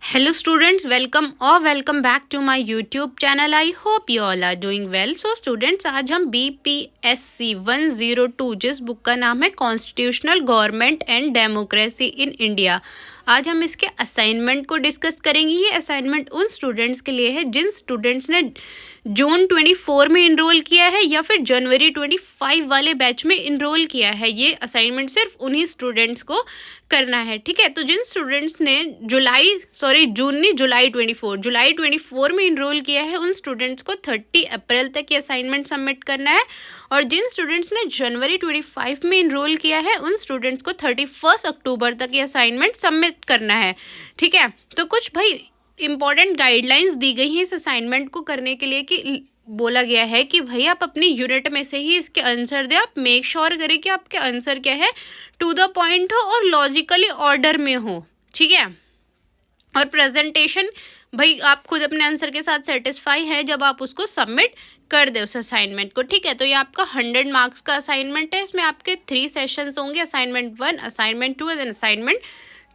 Hello students, welcome back to my YouTube channel. I hope you all are doing well. So students, आज हम BPSC 102 जिस book का नाम है constitutional government and democracy in India, आज हम इसके असाइनमेंट को डिस्कस करेंगे। ये असाइनमेंट उन स्टूडेंट्स के लिए है जिन स्टूडेंट्स ने जून 24 में इनरोल किया है या फिर जनवरी 25 वाले बैच में इनरोल किया है। ये असाइनमेंट सिर्फ उन्हीं स्टूडेंट्स को करना है, ठीक है। तो जिन स्टूडेंट्स ने जुलाई 24 में इनरोल किया है उन स्टूडेंट्स को 30 अप्रैल तक ये असाइनमेंट सबमिट करना है, और जिन स्टूडेंट्स ने जनवरी 25 में इनरोल किया है उन स्टूडेंट्स को 31 अक्टूबर तक ये असाइनमेंट सबमिट करना है, ठीक है। तो कुछ भाई इंपॉर्टेंट गाइडलाइंस दी गई हैं इस असाइनमेंट को करने के लिए कि बोला गया है कि भाई आप अपनी यूनिट में से ही इसके आंसर दें। आप मेक श्योर करें कि आपके आंसर क्या है, टू द पॉइंट हो और लॉजिकली ऑर्डर में हो, ठीक है। और प्रेजेंटेशन भाई आप खुद अपने आंसर के साथ सेटिस्फाई है जब आप उसको सबमिट कर दे उस असाइनमेंट को, ठीक है। तो ये आपका 100 मार्क्स का असाइनमेंट है। इसमें आपके 3 सेशंस होंगे, असाइनमेंट 1, असाइनमेंट 2 एंड असाइनमेंट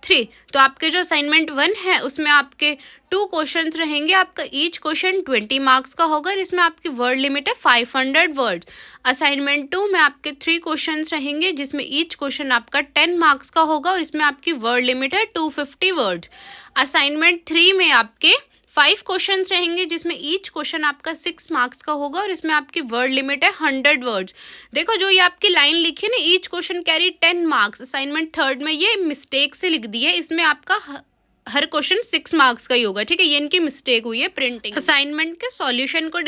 3। तो आपके जो असाइनमेंट 1 है उसमें आपके 2 क्वेश्चंस रहेंगे। आपका ईच क्वेश्चन 20 मार्क्स का होगा और इसमें आपकी वर्ड लिमिट है 500 वर्ड्स। असाइनमेंट 2 में आपके 3 क्वेश्चंस रहेंगे जिसमें ईच क्वेश्चन आपका 10 मार्क्स का होगा और इसमें आपकी वर्ड लिमिट है 250 वर्ड्स। असाइनमेंट 3 में आपके 5 क्वेश्चंस रहेंगे जिसमें ईच क्वेश्चन आपका 6 मार्क्स का होगा और इसमें आपकी वर्ड लिमिट है 100 वर्ड्स। देखो जो ये आपकी लाइन लिखी है ना, each question carry 10 marks, assignment 3 में ये मिस्टेक से लिख दी है। इसमें आपका हर क्वेश्चन 6 मार्क्स का ही होगा, ठीक है। ये इनकी मिस्टेक हुई है प्रिंटिंग। असाइनमेंट के सॉल्यूशन को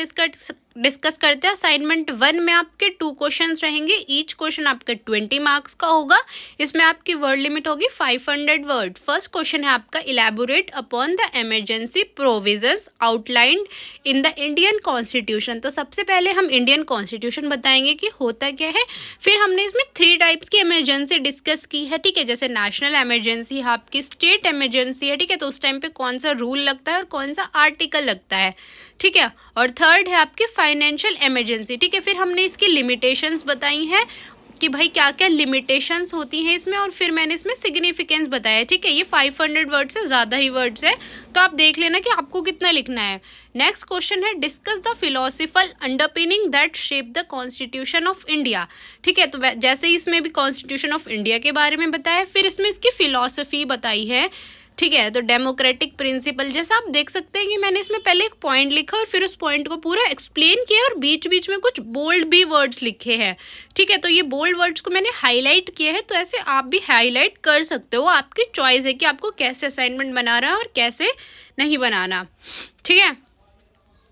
डिस्कस करते हैं। असाइनमेंट 1 में आपके 2 क्वेश्चंस रहेंगे, ईच क्वेश्चन आपका 20 मार्क्स का होगा। इसमें आपकी वर्ड लिमिट होगी 500 वर्ड। फर्स्ट क्वेश्चन है आपका, elaborate upon the emergency provisions outlined in the Indian constitution. तो सबसे पहले हम इंडियन कॉन्स्टिट्यूशन बताएंगे कि होता क्या है, फिर हमने इसमें 3 टाइप्स की इमरजेंसी डिस्कस की है, ठीक है। जैसे नेशनल इमरजेंसी, आपकी स्टेट इमरजेंसी है, ठीक है। तो उस टाइम पे कौन सा रूल लगता है और कौन सा आर्टिकल लगता है, ठीक है। और थर्ड है आपकी फाइनेंशियल इमरजेंसी, ठीक है। फिर हमने इसकी लिमिटेशंस बताई हैं कि भाई क्या क्या लिमिटेशंस होती हैं इसमें, और फिर मैंने इसमें सिग्निफिकेंस बताया, ठीक है। ये 500 वर्ड से ज़्यादा ही वर्ड्स है, तो आप देख लेना कि आपको कितना लिखना है। नेक्स्ट क्वेश्चन है, discuss the philosophical underpinning that shape the constitution of India, ठीक है। तो जैसे ही इसमें भी कॉन्स्टिट्यूशन ऑफ इंडिया के बारे में बताया, फिर इसमें इसकी फिलोसफी बताई है, ठीक है। तो डेमोक्रेटिक प्रिंसिपल, जैसा आप देख सकते हैं कि मैंने इसमें पहले एक पॉइंट लिखा और फिर उस पॉइंट को पूरा एक्सप्लेन किया और बीच बीच में कुछ बोल्ड भी वर्ड्स लिखे हैं, ठीक है। तो ये बोल्ड वर्ड्स को मैंने हाईलाइट किया है, तो ऐसे आप भी हाईलाइट कर सकते हो। आपकी चॉइस है कि आपको कैसे असाइनमेंट बनाना है और कैसे नहीं बनाना, ठीक है।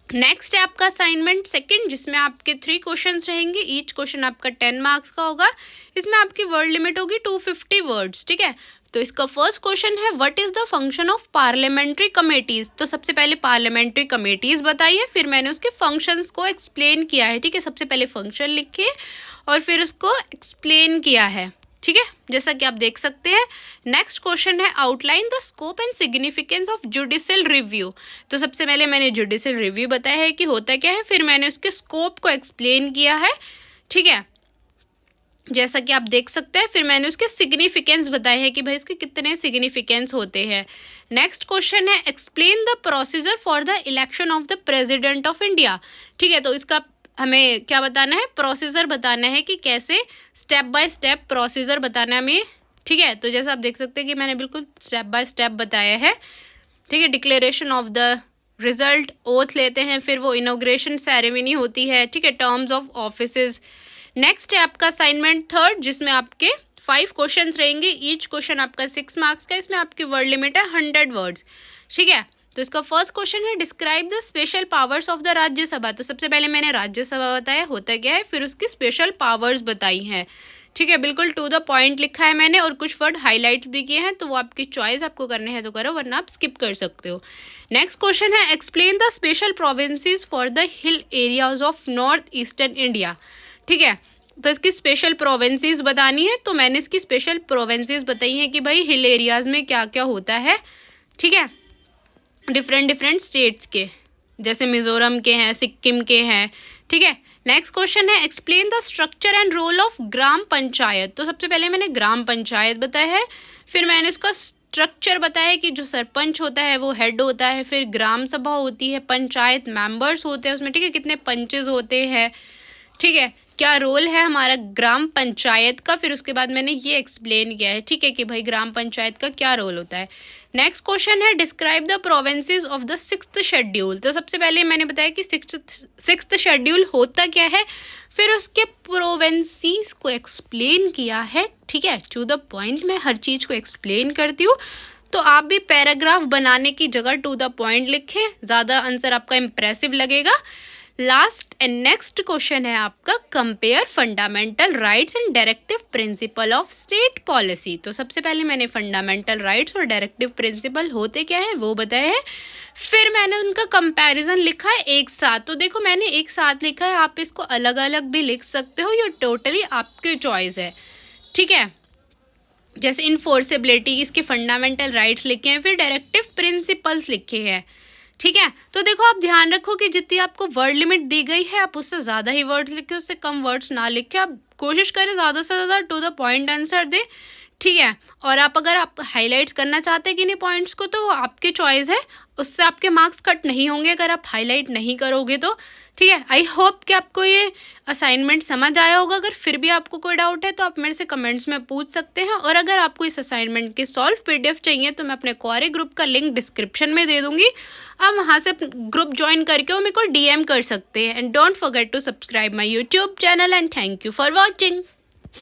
नेक्स्ट है आपका असाइनमेंट 2 जिसमें आपके 3 क्वेश्चंस रहेंगे, ईच क्वेश्चन आपका 10 मार्क्स का होगा। इसमें आपकी वर्ड लिमिट होगी 250 वर्ड्स, ठीक है। तो इसका फर्स्ट क्वेश्चन है, what is the function of parliamentary committees. तो सबसे पहले पार्लियामेंट्री कमेटीज बताइए, फिर मैंने उसके फंक्शंस को एक्सप्लेन किया है, ठीक है। सबसे पहले फंक्शन लिखे और फिर उसको एक्सप्लेन किया है, ठीक है, जैसा कि आप देख सकते हैं। नेक्स्ट क्वेश्चन है, outline the scope and significance of judicial review. तो सबसे पहले मैंने जुडिशियल रिव्यू बताया है कि होता क्या है, फिर मैंने उसके स्कोप को एक्सप्लेन किया है, ठीक है, जैसा कि आप देख सकते हैं। फिर मैंने उसके सिग्निफिकेंस बताए हैं कि भाई उसके कितने सिग्निफिकेंस होते हैं। नेक्स्ट क्वेश्चन है, explain the procedure for the election of the president of India, ठीक है। तो इसका हमें क्या बताना है, प्रोसीजर बताना है कि कैसे स्टेप बाय स्टेप प्रोसीजर बताना है हमें, ठीक है। तो जैसा आप देख सकते हैं कि मैंने बिल्कुल स्टेप बाय स्टेप बताया है, ठीक है। Declaration of the result, oath लेते हैं, फिर वो इनॉग्रेशन सेरेमनी होती है, ठीक है, टर्म्स ऑफ ऑफिसेज। नेक्स्ट है आपका असाइनमेंट 3 जिसमें आपके 5 क्वेश्चंस रहेंगे, ईच क्वेश्चन आपका 6 मार्क्स का। इसमें आपकी वर्ड लिमिट है 100 वर्ड्स, ठीक है। तो इसका फर्स्ट क्वेश्चन है, describe the special powers of the Rajya Sabha. तो सबसे पहले मैंने राज्यसभा बताया होता क्या है, फिर उसकी स्पेशल पावर्स बताई हैं, ठीक है। बिल्कुल टू द पॉइंट लिखा है मैंने और कुछ वर्ड हाईलाइट भी किए हैं, तो वो आपकी चॉइस, आपको करने हैं तो करो वरना आप स्किप कर सकते हो। नेक्स्ट क्वेश्चन है, explain the special provinces for the hill areas of north eastern India, ठीक है। तो इसकी स्पेशल प्रोविंसेस बतानी है, तो मैंने इसकी स्पेशल प्रोविंसेस बताई हैं कि भाई हिल एरियाज में क्या क्या होता है, ठीक है, डिफरेंट स्टेट्स के, जैसे मिजोरम के हैं, सिक्किम के हैं, ठीक है। नेक्स्ट क्वेश्चन है, explain the structure and role of gram panchayat. तो सबसे पहले मैंने ग्राम पंचायत बताया है, फिर मैंने उसका स्ट्रक्चर बताया कि जो सरपंच होता है वो हेड होता है, फिर ग्राम सभा होती है, पंचायत मेंबर्स होते हैं उसमें, ठीक है, कितने पंचेस होते हैं, ठीक है, क्या रोल है हमारा ग्राम पंचायत का, फिर उसके बाद मैंने ये एक्सप्लेन किया है, ठीक है, कि भाई ग्राम पंचायत का क्या रोल होता है। नेक्स्ट क्वेश्चन है describe the provinces of the 6th schedule. तो सबसे पहले मैंने बताया कि 6th शेड्यूल होता क्या है, फिर उसके प्रोविंसेस को एक्सप्लेन किया है, ठीक है, टू द पॉइंट। मैं हर चीज़ को एक्सप्लेन करती हूँ, तो आप भी पैराग्राफ बनाने की जगह टू द पॉइंट लिखें, ज़्यादा आंसर आपका इम्प्रेसिव लगेगा। लास्ट एंड नेक्स्ट क्वेश्चन है आपका compare fundamental rights and directive principle of state policy. तो सबसे पहले मैंने फंडामेंटल राइट्स और डायरेक्टिव प्रिंसिपल होते क्या है वो बताया है, फिर मैंने उनका कंपैरिजन लिखा है एक साथ। तो देखो मैंने एक साथ लिखा है, आप इसको अलग अलग भी लिख सकते हो, ये टोटली आपकी चॉइस है, ठीक है। जैसे इन्फोर्सेबिलिटी, इसके फंडामेंटल राइट्स लिखे हैं, फिर डायरेक्टिव प्रिंसिपल्स लिखे हैं, ठीक है। तो देखो आप ध्यान रखो कि जितनी आपको वर्ड लिमिट दी गई है आप उससे ज़्यादा ही वर्ड्स लिखे, उससे कम वर्ड्स ना लिखे, आप कोशिश करें ज़्यादा से ज़्यादा टू द पॉइंट आंसर दें, ठीक है। और अगर आप हाईलाइट्स करना चाहते हैं किन्हीं पॉइंट्स को तो वो आपकी चॉइस है, उससे आपके मार्क्स कट नहीं होंगे अगर आप हाईलाइट नहीं करोगे तो, ठीक है। आई होप कि आपको ये असाइनमेंट समझ आया होगा। अगर फिर भी आपको कोई डाउट है तो आप मेरे से कमेंट्स में पूछ सकते हैं, और अगर आपको इस असाइनमेंट के सॉल्व PDF चाहिए तो मैं अपने क्वारी ग्रुप का लिंक डिस्क्रिप्शन में दे दूंगी, आप वहाँ से ग्रुप ज्वाइन करके वो मेरे को DM कर सकते हैं। And don't forget to subscribe my YouTube channel and thank you for watching.